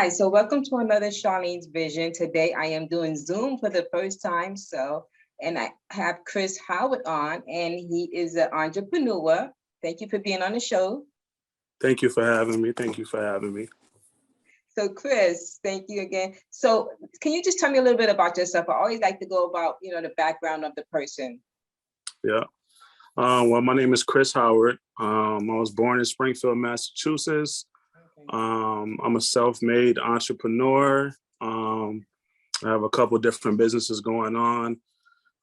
Hi, so welcome to another Charlene's Vision. Today I am doing Zoom for the first time. And I have Chris Howard on, and he is an entrepreneur. Thank you for being on the show. Thank you for having me. Thank you for having me. So Chris, thank you again. So can you just tell me a little bit about yourself? I always like to go about, the background of the person. Yeah. Well, my name is Chris Howard. I was born in Springfield, Massachusetts. Okay. I'm a self-made entrepreneur. I have a couple different businesses going on.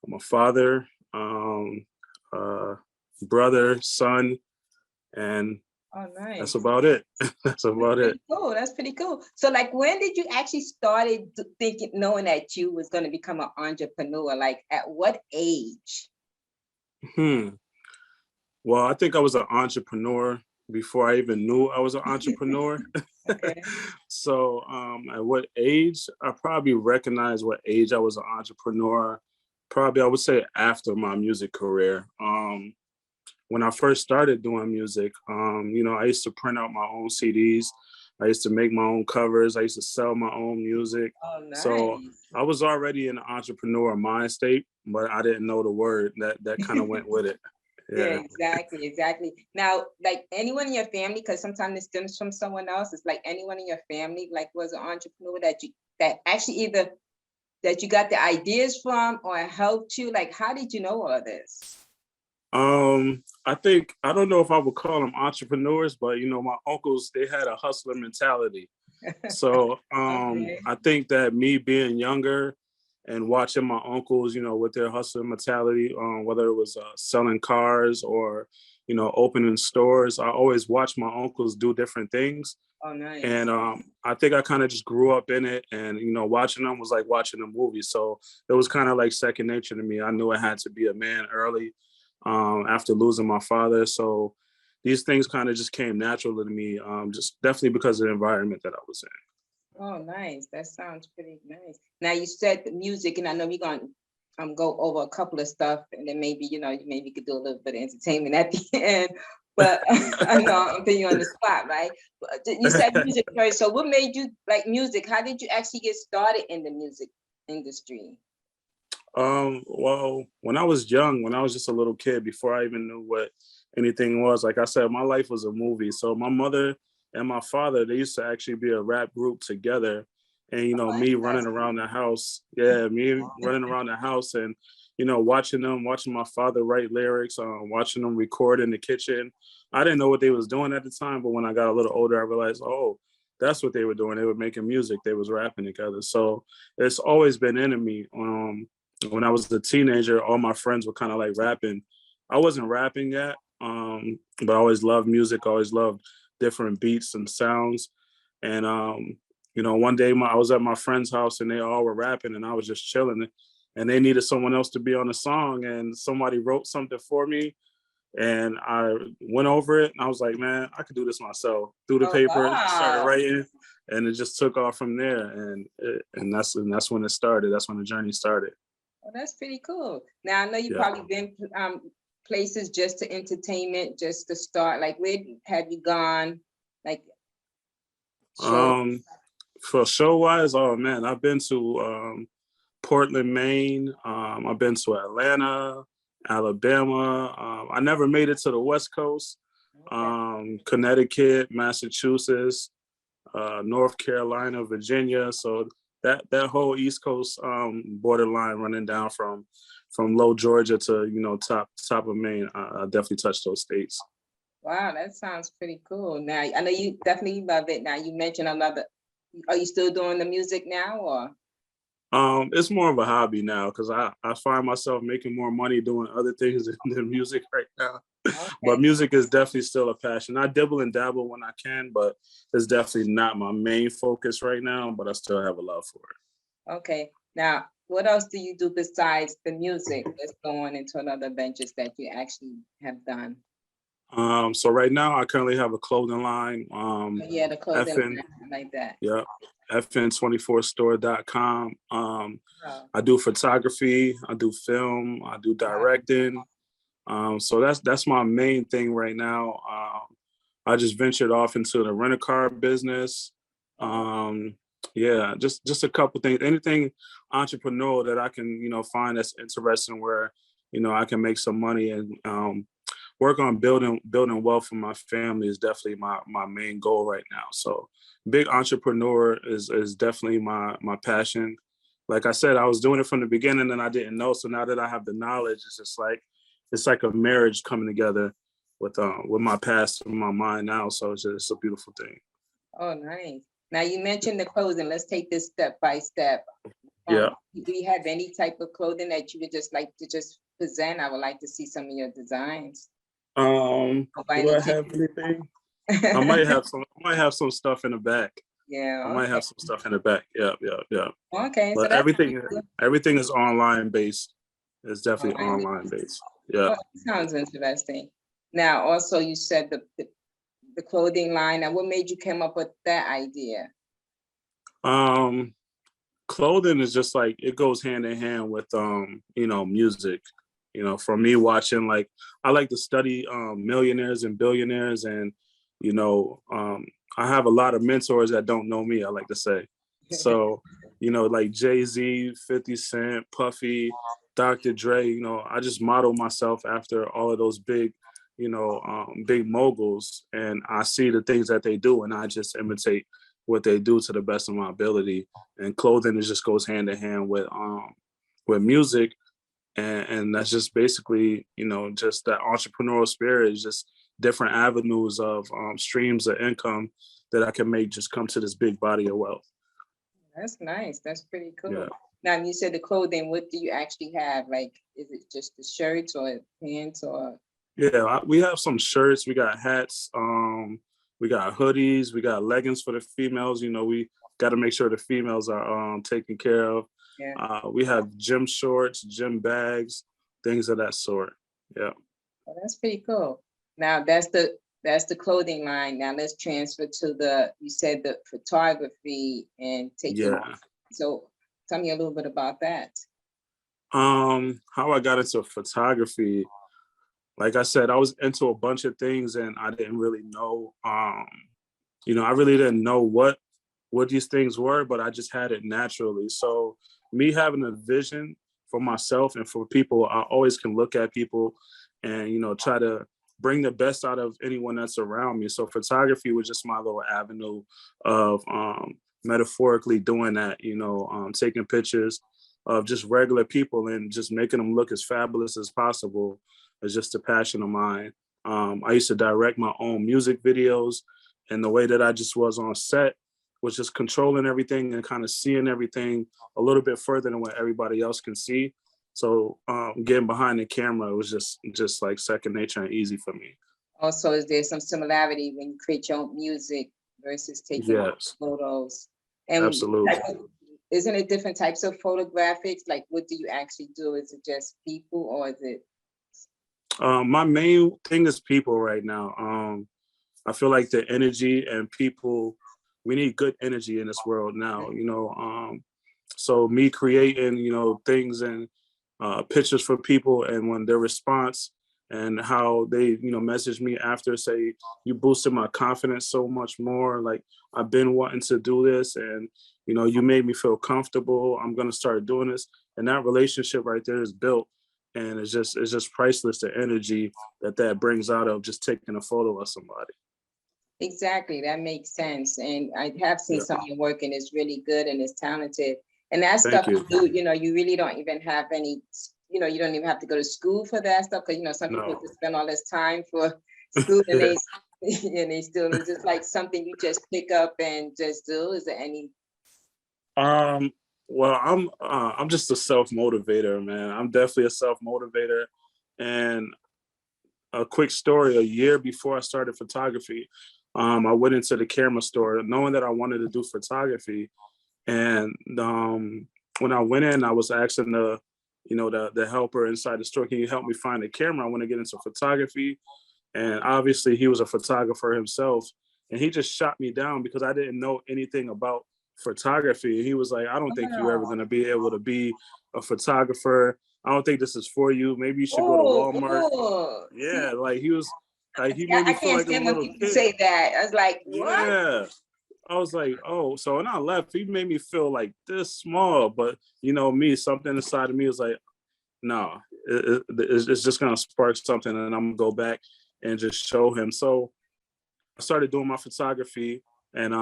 I'm a father, brother, son, and Oh, nice. that's about it. That's about it. Cool. That's pretty cool. So like, when did you actually started knowing that you was going to become an entrepreneur? Like at what age? Well, I think I was an entrepreneur before I even knew I was an entrepreneur. Okay. So at what age? I probably recognize what age I was an entrepreneur. Probably I would say after my music career. When I first started doing music, I used to print out my own CDs. I used to make my own covers. I used to sell my own music. Oh, nice. So I was already in the entrepreneur mind state, but I didn't know the word that kind of went with it. Yeah, exactly. Now, like anyone in your family, because sometimes it stems from someone else. It's like anyone in your family, like was an entrepreneur that actually either that you got the ideas from or helped you. Like, how did you know all of this? I don't know if I would call them entrepreneurs, but my uncles, they had a hustler mentality. So Okay. I think that me being younger and watching my uncles, with their hustler mentality, whether it was selling cars or, opening stores, I always watched my uncles do different things. Oh, nice. And I think I kind of just grew up in it, and watching them was like watching a movie. So it was kind of like second nature to me. I knew I had to be a man early after losing my father. So these things kind of just came natural to me, just definitely because of the environment that I was in. Oh, nice. That sounds pretty nice. Now you said the music, and I know we're going to go over a couple of stuff, and then maybe, maybe you could do a little bit of entertainment at the end. But I know I'm putting you on the spot, right? But you said music first. So what made you like music? How did you actually get started in the music industry? Well, when I was young, when I was just a little kid, before I even knew what anything was, like I said, my life was a movie. So my mother and my father, they used to actually be a rap group together. And, me running around the house. Yeah, me running around the house and, watching my father write lyrics, watching them record in the kitchen. I didn't know what they was doing at the time, but when I got a little older, I realized, oh, that's what they were doing. They were making music. They was rapping together. So it's always been in me. When I was a teenager, all my friends were kind of like rapping. I wasn't rapping yet, but I always loved music. I always loved different beats and sounds. And, one day I was at my friend's house and they all were rapping and I was just chilling. And they needed someone else to be on the song. And somebody wrote something for me. And I went over it and I was like, man, I could do this myself. Threw the paper, started writing, and it just took off from there. And that's when it started. That's when the journey started. Oh, that's pretty cool. Now I know you probably been places just to entertainment, just to start. Like, where have you gone? Like, for show wise, oh man, I've been to Portland, Maine. I've been to Atlanta, Alabama. I never made it to the West Coast. Connecticut, Massachusetts, North Carolina, Virginia. So that whole East Coast borderline running down from low Georgia to top of Maine, I definitely touched those states. Wow, that sounds pretty cool. Now I know you definitely love it. Now you mentioned another. Are you still doing the music now, or? It's more of a hobby now because I find myself making more money doing other things than music right now. Okay. But music is definitely still a passion. I dibble and dabble when I can, but it's definitely not my main focus right now, but I still have a love for it. Okay. Now, what else do you do besides the music? Let's go on into another ventures that you actually have done. So right now I currently have a clothing line. The clothing line, like that. Yeah. FN24store.com. I do photography, I do film, I do directing. So that's my main thing right now. I just ventured off into the rent-a-car business. Yeah, just a couple things. Anything entrepreneurial that I can, find that's interesting where, I can make some money and work on building wealth for my family is definitely my main goal right now. So big entrepreneur is definitely my passion. Like I said, I was doing it from the beginning and I didn't know. So now that I have the knowledge, it's like a marriage coming together with my past and my mind now. So it's a beautiful thing. Oh, nice. Now you mentioned the clothing. Let's take this step by step. Yeah. Do you have any type of clothing that you would just like to just present? I would like to see some of your designs. Do I have anything? I might have some stuff in the back. Yeah. I might have some stuff in the back. Yeah. Okay. So But that's everything is online based. It's definitely online based. Yeah. Oh, sounds interesting. Now, also you said the clothing line. And what made you come up with that idea? Clothing is just like it goes hand in hand with music. For me watching, like I like to study millionaires and billionaires, and I have a lot of mentors that don't know me, I like to say. So, like Jay-Z, 50 Cent, Puffy, Dr. Dre, I just model myself after all of those big moguls, and I see the things that they do and I just imitate what they do to the best of my ability. And clothing just goes hand in hand with music. And that's just basically, just that entrepreneurial spirit is just different avenues of streams of income that I can make just come to this big body of wealth. That's nice. That's pretty cool. Yeah. Now, you said the clothing, what do you actually have? Like, is it just the shirts or pants or? Yeah, we have some shirts, we got hats, we got hoodies, we got leggings for the females. We got to make sure the females are taken care of. Yeah. We have gym shorts, gym bags, things of that sort. Yeah. Well, that's pretty cool. Now that's the clothing line. Now let's transfer to you said the photography and taking. Yeah. So tell me a little bit about that. How I got into photography, like I said, I was into a bunch of things and I didn't really know, I really didn't know what these things were, but I just had it naturally. So me having a vision for myself and for people, I always can look at people and, try to bring the best out of anyone that's around me. So photography was just my little avenue of metaphorically doing that, taking pictures of just regular people and just making them look as fabulous as possible is just a passion of mine. I used to direct my own music videos, and the way that I just was on set was just controlling everything and kind of seeing everything a little bit further than what everybody else can see. So getting behind the camera was just like second nature and easy for me. Also, is there some similarity when you create your own music versus taking photos? And absolutely. Isn't it different types of photographics? Like, what do you actually do? Is it just people or is it? My main thing is people right now. I feel like the energy and people, we need good energy in this world now, so me creating, things and pictures for people, and when their response and how they, message me after, say, you boosted my confidence so much more. Like, I've been wanting to do this and, you made me feel comfortable. I'm going to start doing this. And that relationship right there is built. And it's just priceless, the energy that brings out of just taking a photo of somebody. Exactly, that makes sense. And I have seen some of your work and it's really good and it's talented. And that stuff you do, you really don't even have any, you don't even have to go to school for that stuff. Cause some people just spend all this time for school and they still, it's just like something you just pick up and just do. Is there any? Well, I'm just a self-motivator, man. I'm definitely a self-motivator. And a quick story, a year before I started photography, I went into the camera store knowing that I wanted to do photography. And when I went in, I was asking the helper inside the store, can you help me find a camera? I want to get into photography. And obviously he was a photographer himself. And he just shot me down because I didn't know anything about photography. He was like, I don't think you're ever going to be able to be a photographer. I don't think this is for you. Maybe you should go to Walmart. Yeah, like he was like, he made me feel like a little kid. Say that. I was like, what? Yeah. I was like, oh, so when I left, he made me feel like this small, but you know, me, something inside of me was like, no, it's just gonna spark something, and I'm gonna go back and just show him. So I started doing my photography, and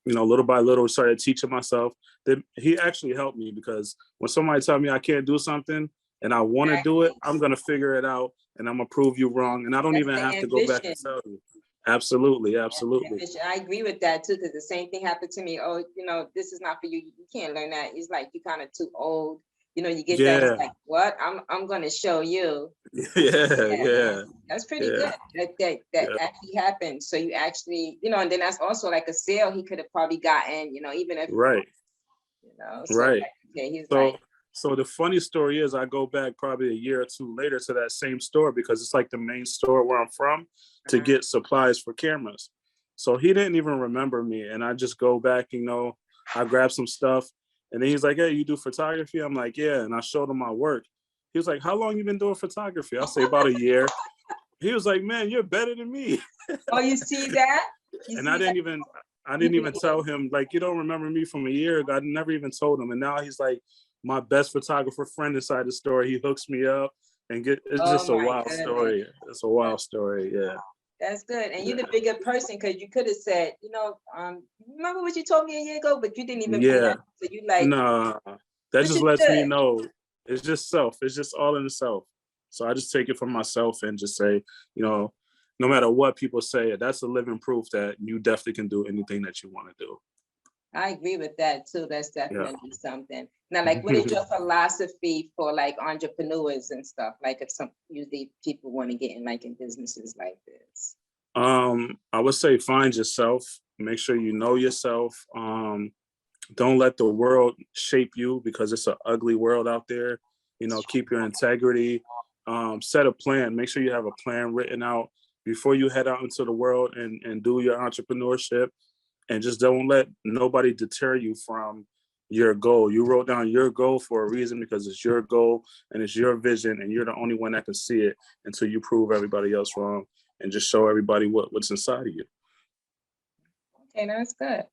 you know, little by little, started teaching myself. That he actually helped me, because when somebody tell me I can't do something and I want to do it, Exactly. I'm gonna figure it out, and I'm gonna prove you wrong, and I don't That's even the have to go back and ambition. tell you. Absolutely, That's the absolutely. ambition. I agree with that too, because the same thing happened to me. Oh, this is not for you. You can't learn that. It's like you're kind of too old. You get that. It's Yeah, like, what? I'm gonna show you. yeah, Yeah, yeah, that's pretty yeah, good. That yeah. actually happened. So you actually, and then that's also like a sale he could have probably gotten. Even if Right, so right. like, okay, he's like, So, so the funny story is, I go back probably a year or two later to that same store, because it's like the main store where I'm from, to uh-huh. get supplies for cameras. So he didn't even remember me, and I just go back. I grab some stuff, and then he's like, "Hey, you do photography?" I'm like, "Yeah," and I showed him my work. He was like, "How long you been doing photography?" I say, "About a year." He was like, "Man, you're better than me." Oh, you see that? You And I see that? didn't even I You didn't even did. tell him, like, you don't remember me from a year ago. I never even told him. And now he's like my best photographer friend inside the store. He hooks me up and it's Oh just a my wild goodness. story. It's a wild story. Yeah. That's good. And you're Yeah. the bigger person because you could have said, remember what you told me a year ago, but you didn't even bring Yeah. that. So you like, Nah. That which just is lets me good. know it's just self. It's just all in the self. So I just take it for myself and just say, you know, no matter what people say, that's a living proof that you definitely can do anything that you want to do. I agree with that too. That's Yeah. definitely something. Now, like, what is your philosophy for like entrepreneurs and stuff? Like, if some usually people want to get in businesses like this. I would say find yourself. Make sure you know yourself. Don't let the world shape you, because it's an ugly world out there. Keep your integrity. Set a plan. Make sure you have a plan written out before you head out into the world and do your entrepreneurship. And just don't let nobody deter you from your goal. You wrote down your goal for a reason, because it's your goal and it's your vision, and you're the only one that can see it until you prove everybody else wrong, and just show everybody what's inside of you. Okay, that's good.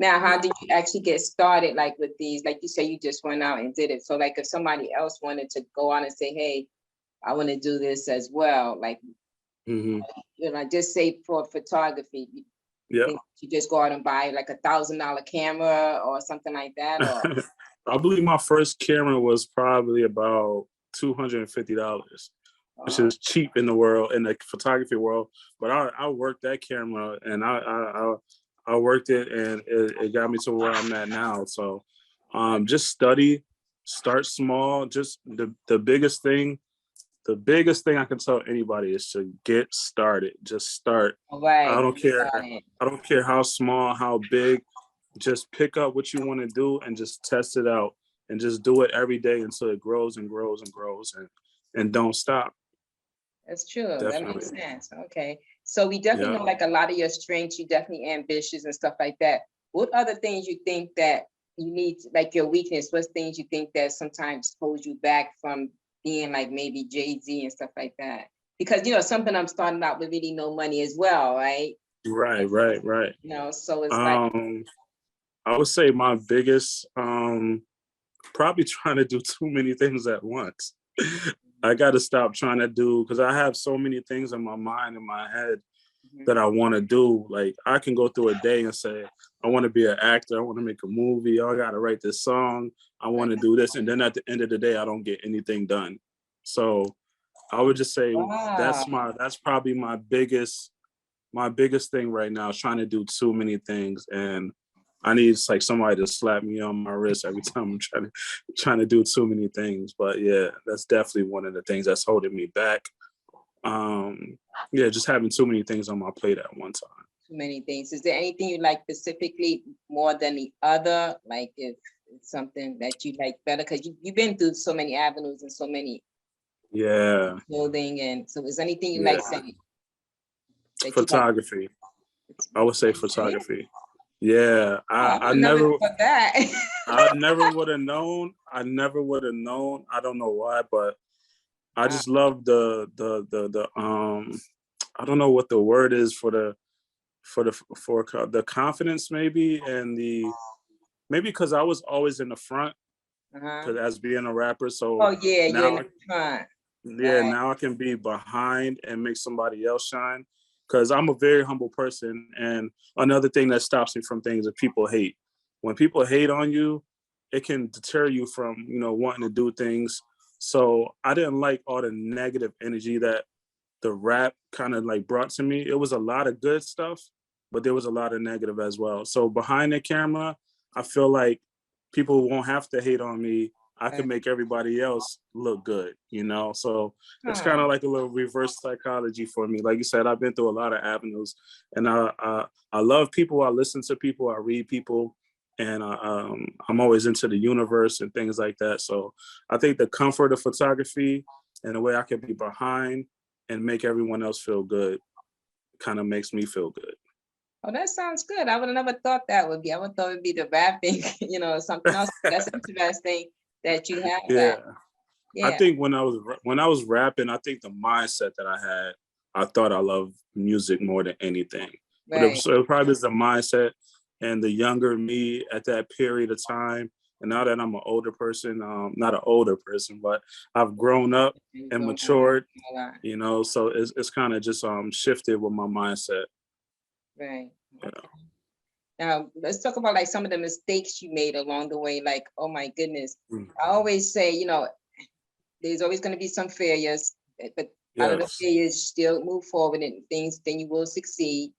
Now, how did you actually get started like with these? Like you say, you just went out and did it. So like if somebody else wanted to go on and say, hey, I want to do this as well, like, Mm-hmm. just say for photography, you Yeah. think you just go out and buy like $1,000 camera or something like that, or I believe my first camera was probably about $250, which uh, is cheap in the photography world. But I worked that camera, and I worked it, and it got me to where I'm at now. So just study, start small. Just the biggest thing I can tell anybody is to get started. Just start. all I right, don't care. got it. I don't care how small, how big. Just pick up what you want to do and just test it out, and just do it every day until it grows and grows and grows, and don't stop. That's true. That makes Definitely. sense. Okay. So we definitely Yeah. know like a lot of your strengths, you definitely ambitious and stuff like that. What other things you think that you need, like your weakness, what things you think that sometimes holds you back from being like maybe Jay-Z and stuff like that? Because something I'm starting out with really no money as well, right? Right, right, right. So it's like, Um, I would say my biggest, probably trying to do too many things at once. I got to stop trying to do, because I have so many things in my mind, in my head, mhm. that I want to do. Like, I can go through a day and say, I want to be an actor. I want to make a movie. I got to write this song. I want to do this. And then at the end of the day, I don't get anything done. So I would just say Wow. that's probably my biggest thing right now, is trying to do too many things. And I need like somebody to slap me on my wrist every time I'm trying to do too many things. But yeah, that's definitely one of the things that's holding me back. Yeah, just having too many things on my plate at one time. Too many things. Is there anything you like specifically more than the other? Like if it's something that you like better, because you've been through so many avenues and so many Yeah, building, and so is anything you like yeah. saying that you like? Photography. I would say Okay. photography. Yeah, Oh, I, I I would never never thought that. I never would have known. I never would have known. I don't know why, but I just love the I don't know what the word is for for the confidence maybe, and maybe because I was always in the front, because as being a rapper, so Oh yeah, you're in now the front. yeah, now I can be behind and make somebody else shine. Because I'm a very humble person, and another thing that stops me from things is people hate. When people hate on you, it can deter you from wanting to do things. So I didn't like all the negative energy that the rap kind of like brought to me. It was a lot of good stuff, but there was a lot of negative as well. So behind the camera, I feel like people won't have to hate on me. I can make everybody else look good, So it's kind of like a little reverse psychology for me. Like you said, I've been through a lot of avenues, and I love people. I listen to people. I read people, and I'm always into the universe and things like that. So I think the comfort of photography and the way I can be behind and make everyone else feel good kind of makes me feel good. Oh, that sounds good. I would have never thought that would be. I would thought it'd be the rapping, something else. That's interesting that you have Yeah. that. I Yeah, think when I was rapping, I think the mindset that I had, I thought I loved music more than anything. But right. it probably is the mindset and the younger me at that period of time. And now that I'm an older person, not an older person, but I've grown up You and go matured, a lot. so it's kind of just shifted with my mindset. Right. Yeah. Now let's talk about like some of the mistakes you made along the way. Like, oh my goodness. Mm. I always say, there's always going to be some failures, but out of the Yes. failures, still move forward and things, then you will succeed.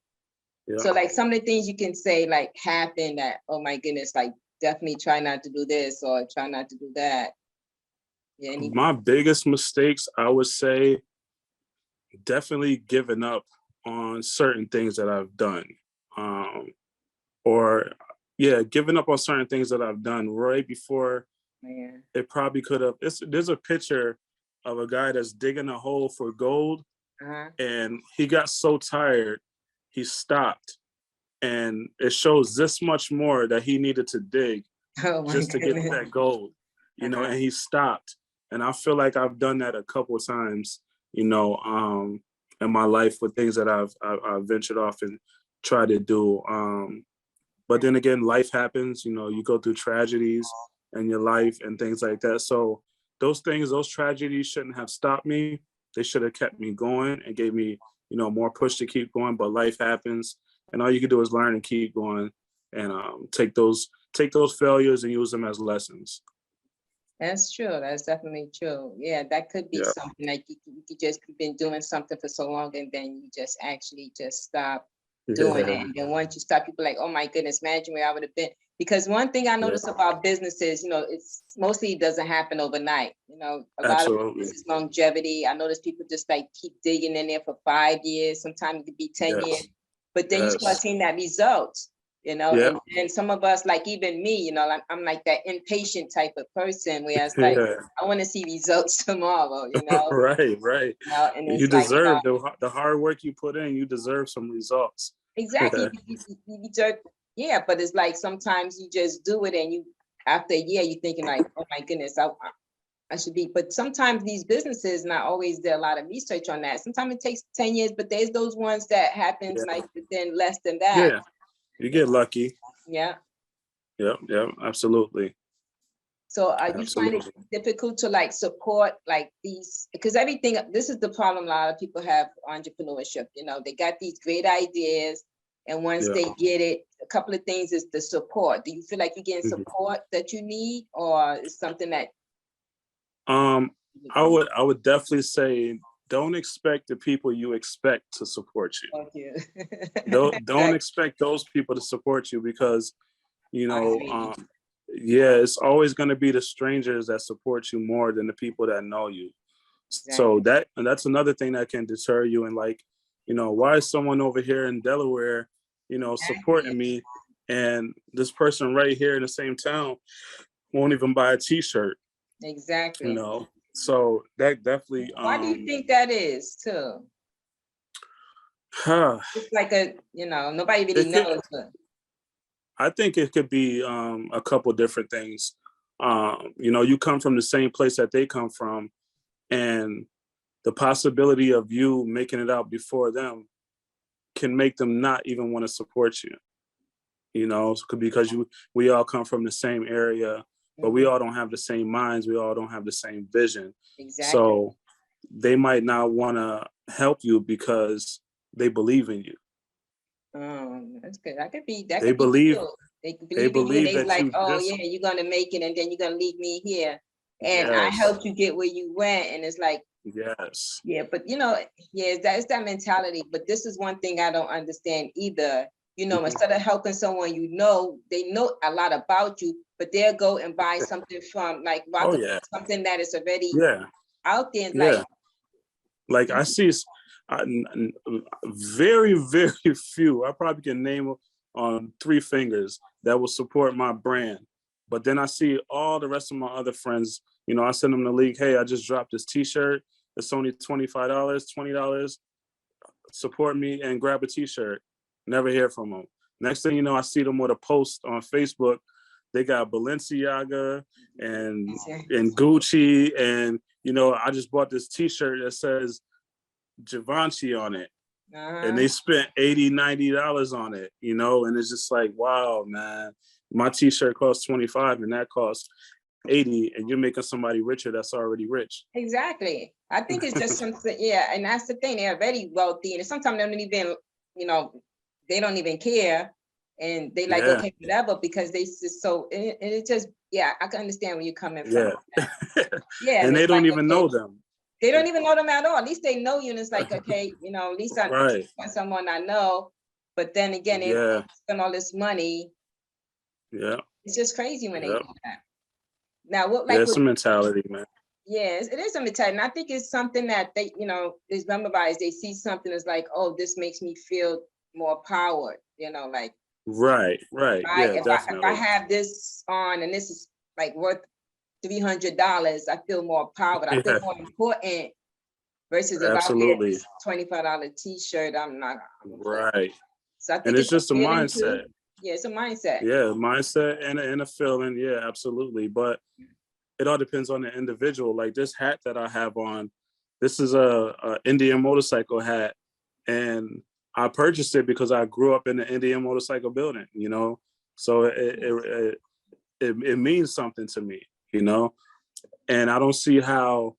Yeah. So like some of the things you can say like happen that, oh my goodness, like definitely try not to do this or try not to do that. Yeah, My biggest mistakes, I would say, definitely giving up on certain things that I've done. Or yeah, giving up on certain things that I've done right before man. it probably could have. There's a picture of a guy that's digging a hole for gold, and he got so tired, he stopped, and it shows this much more that he needed to dig Oh my just to get goodness. that gold, and he stopped. And I feel like I've done that a couple of times, in my life with things that I've ventured off and tried to do. But then again, life happens, you go through tragedies in your life and things like that. So those tragedies shouldn't have stopped me. They should have kept me going and gave me, more push to keep going. But life happens, and all you can do is learn and keep going, and take those failures and use them as lessons. That's true. That's definitely true. Yeah, that could be Yeah. something like you could just been doing something for so long and then you just actually just stop doing it. And then once you stop, people like, oh my goodness, imagine where I would have been. Because one thing I notice about businesses, it's mostly doesn't happen overnight. A lot of this is longevity. I notice people just like keep digging in there for 5 years. Sometimes it could be 10 years. But then you start seeing that results. And some of us, like even me, I'm like that impatient type of person where it's like, I want to see results tomorrow, Right. And You it's like, deserve the hard work you put in. You deserve some results. exactly. You deserve, yeah, but it's like sometimes you just do it and after a year, you're thinking like, oh my goodness, I should be. But sometimes these businesses, not always there a lot of research on that. Sometimes it takes 10 years, but there's those ones that happens like within less than that. Yeah, you get lucky. Yeah. Yep, absolutely. So are you finding it difficult to like support like these, because this is the problem a lot of people have entrepreneurship, they got these great ideas and once they get it, a couple of things is the support. Do you feel like you're getting support that you need, or is something that I would definitely say don't expect the people you expect to support you. Thank you. Don't expect those people to support you, because it's always going to be the strangers that support you more than the people that know you. So that's another thing that can deter you. And like, why is someone over here in Delaware, supporting me, and this person right here in the same town won't even buy a t-shirt? Exactly. So that definitely. Why do you think that is too? It's like nobody really knows. I think it could be a couple different things. You come from the same place that they come from, and the possibility of you making it out before them can make them not even want to support you, because we all come from the same area, but we all don't have the same minds. We all don't have the same vision. Exactly. So they might not want to help you because they believe in you. That's good. That could be They believe true. They believe in you. believe They that like, you oh just, yeah, you're gonna make it, and then you're gonna leave me here, and I yes, helped you get where you went. And it's like, yes, yeah, but yeah, that's that mentality. But this is one thing I don't understand either. Instead of helping someone, they know a lot about you, but they'll go and buy something from like oh yeah, something that is already yeah, out there. yeah. Like I see very, very few. I probably can name on 3 fingers that will support my brand. But then I see all the rest of my other friends, I send them the link. Hey, I just dropped this t-shirt. It's only $25, $20. Support me and grab a t-shirt. Never hear from them. Next thing you know, I see them with a post on Facebook. They got Balenciaga and Gucci, and I just bought this t-shirt that says Givenchy on it. And they spent $80, $90 on it, and it's just like, wow, man, my t-shirt costs $25 and that costs $80, and you're making somebody richer that's already rich. Exactly. I think it's just something, yeah, and that's the thing. They're very wealthy, and sometimes they don't even, they don't even care, and they like, okay, whatever, because they just it just, yeah, I can understand where you're coming from. Yeah, and they don't even know them. They don't even know them at all. At least they know you, and it's like, okay, at least I want someone I know. But then again, they spend all this money. Yeah, it's just crazy when they do that. Now, it's a mentality, man. Yes, it is a mentality, and I think it's something that they, is memorized. They see something that's like, oh, this makes me feel more powered. Like right. If I have this on, and this is like worth $300, I feel more powered. I feel more important versus if I wear this $25 t-shirt, I'm not. Right. So I think and it's just a mindset. Yeah, it's a mindset. Yeah, mindset and a feeling. Yeah, absolutely. But it all depends on the individual. Like this hat that I have on, this is a Indian motorcycle hat, and I purchased it because I grew up in the Indian motorcycle building. So it means something to me. And I don't see how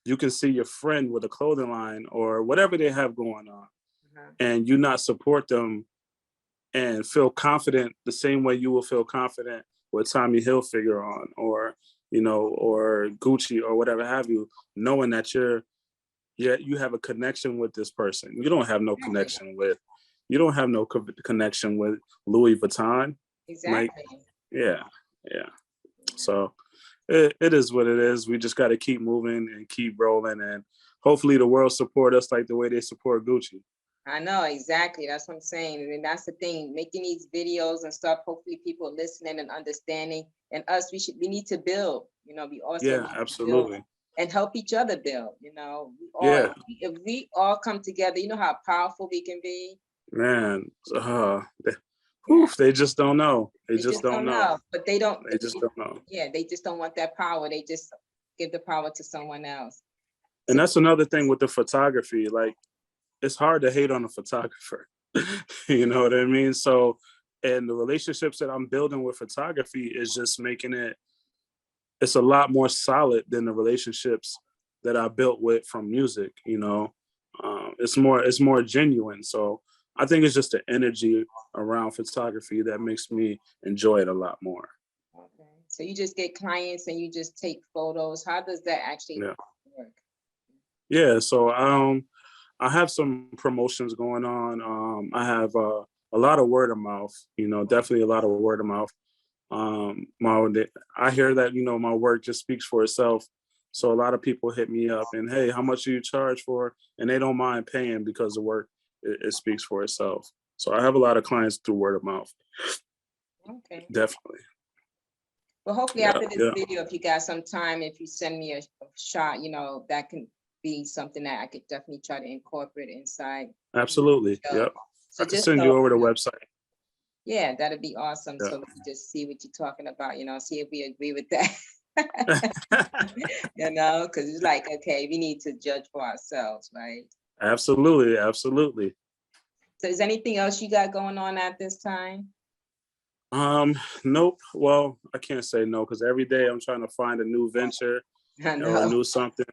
you can see your friend with a clothing line or whatever they have going on, and you not support them and feel confident the same way you will feel confident with Tommy Hilfiger on, or or Gucci or whatever have you, knowing that you have a connection with this person. You don't have no connection with Louis Vuitton. Exactly. Yeah. So it is what it is. We just got to keep moving and keep rolling, and hopefully the world support us like the way they support Gucci. I know, exactly. That's what I'm saying. And that's the thing, making these videos and stuff, hopefully people listening and understanding, and us, we need to build, we also need absolutely. To and help each other build, if we all come together, you know how powerful we can be. Man, they just don't know. They just don't know. But they just don't know. Yeah, they just don't want that power. They just give the power to someone else. And that's another thing with the photography. Like, it's hard to hate on a photographer. You know what I mean? So, and the relationships that I'm building with photography is just making it's a lot more solid than the relationships that I built with from music. It's more genuine. So I think it's just the energy around photography that makes me enjoy it a lot more. Okay. So you just get clients and you just take photos. How does that actually work? Yeah. So I have some promotions going on. I have a lot of word of mouth, definitely a lot of word of mouth. I hear that, my work just speaks for itself. So a lot of people hit me up and, hey, how much do you charge for? And they don't mind paying because the work, it speaks for itself. So I have a lot of clients through word of mouth. Okay. Definitely. Well, hopefully after this video, if you got some time, if you send me a shot, that can be something that I could definitely try to incorporate inside. Absolutely. Yep. So I can send you over the website. Yeah, that'd be awesome. Yeah. So we can just see what you're talking about, see if we agree with that. Because it's like, okay, we need to judge for ourselves, right? Absolutely. So is anything else you got going on at this time? Nope. Well, I can't say no because every day I'm trying to find a new venture I or a know. new something.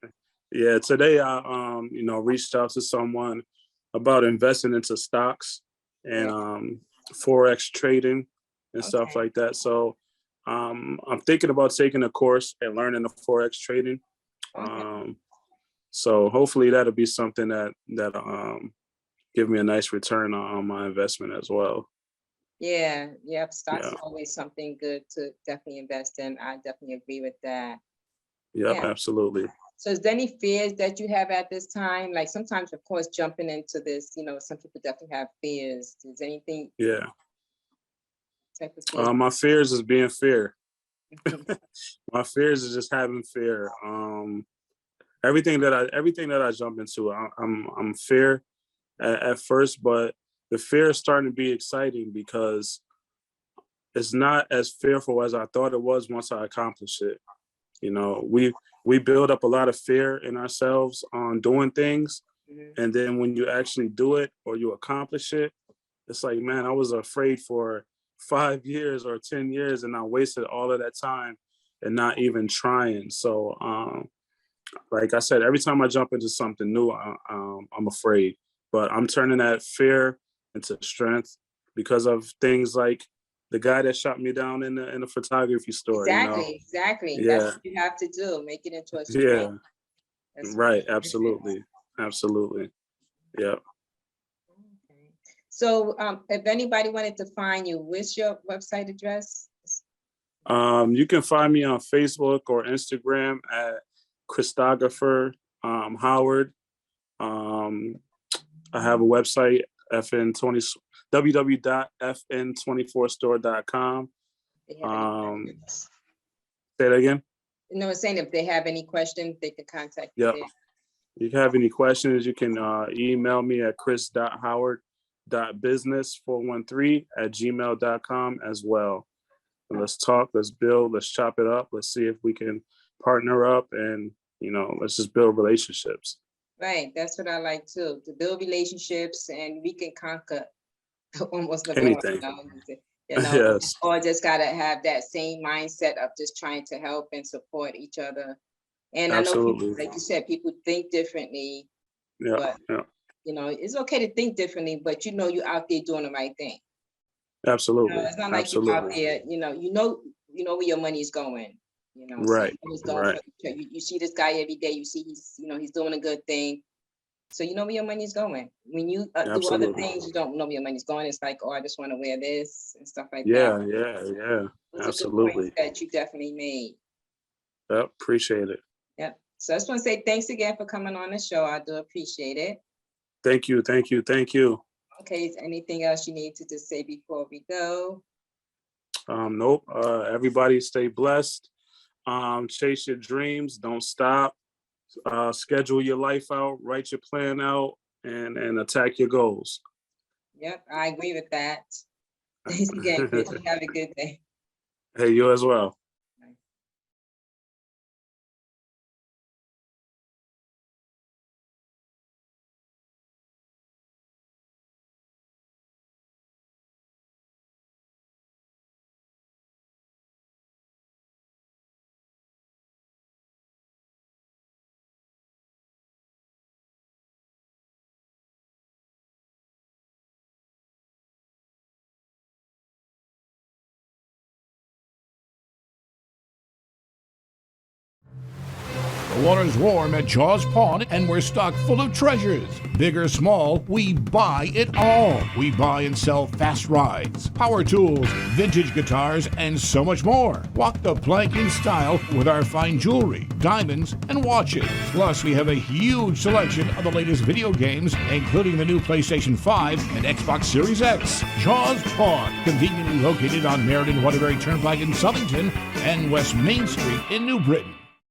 Yeah, today I reached out to someone about investing into stocks and Yeah. forex trading and stuff Okay. like that. So I'm thinking about taking a course and learning the forex trading. Okay. So hopefully that'll be something that give me a nice return on my investment as well. Yeah. Yep. Stocks Yeah. are always something good to definitely invest in. I definitely agree with that. Yep. Yeah. Absolutely. So is there any fears that you have at this time? Like sometimes, of course, jumping into this, some people definitely have fears. Is anything Yeah. type of fears? My fears is being fear. My fears is just having fear. Everything that I jump into, I'm fear at first, but the fear is starting to be exciting because it's not as fearful as I thought it was once I accomplished it. You know, we build up a lot of fear in ourselves on doing things, Mhm. and then when you actually do it or you accomplish it, it's like, man, I was afraid for 5 years or 10 years, and I wasted all of that time and not even trying. So, like I said, every time I jump into something new, I'm afraid, but I'm turning that fear into strength because of things like the guy that shot me down in the photography store. Exactly. That's Yeah, what you have to do. Make it into a yeah, strength. That's right, perfect. absolutely, yeah. Okay. So, if anybody wanted to find you, what's your website address? You can find me on Facebook or Instagram at Christopher Howard. Um, I have a website, FN20 www.fn24store.com. They have any Um, questions? say that again. No, it's saying if they have any questions, they can contact you Yep. there. If you have any questions, you can email me at chris.howard.business413@gmail.com as well. And let's talk, let's build, let's chop it up. Let's see if we can partner up and, let's just build relationships. Right. That's what I like too, to build relationships and we can conquer almost the world, Anything. we Yes, all just gotta have that same mindset of just trying to help and support each other. And I know people, absolutely. like you said, people think differently, Yeah, but yeah, it's okay to think differently, but you're out there doing the right thing. absolutely. It's not like you're out Absolutely. there, where your money is going. So you Right, know it's going for right. you see this guy every day, you see he's doing a good thing. So you know where your money's going. When you do other Absolutely. things, you don't know where your money's going. It's like, oh, I just want to wear this and stuff like that. Yeah, yeah, yeah. Those are good points Absolutely. that you definitely made. Yep, appreciate it. Yep. So I just want to say thanks again for coming on the show. I do appreciate it. Thank you, thank you, thank you. Okay, is anything else you need to just say before we go? Nope. Everybody stay blessed. Chase your dreams. Don't stop. Schedule your life out. Write your plan out, and attack your goals. Yep, I agree with that. Thanks again, Chris. You have a good day. Hey, you as well. The water's warm at Jaws Pond, and we're stocked full of treasures. Big or small, we buy it all. We buy and sell fast rides, power tools, vintage guitars, and so much more. Walk the plank in style with our fine jewelry, diamonds, and watches. Plus, we have a huge selection of the latest video games, including the new PlayStation 5 and Xbox Series X. Jaws Pond, conveniently located on Meriden Waterbury Turnpike in Southington and West Main Street in New Britain.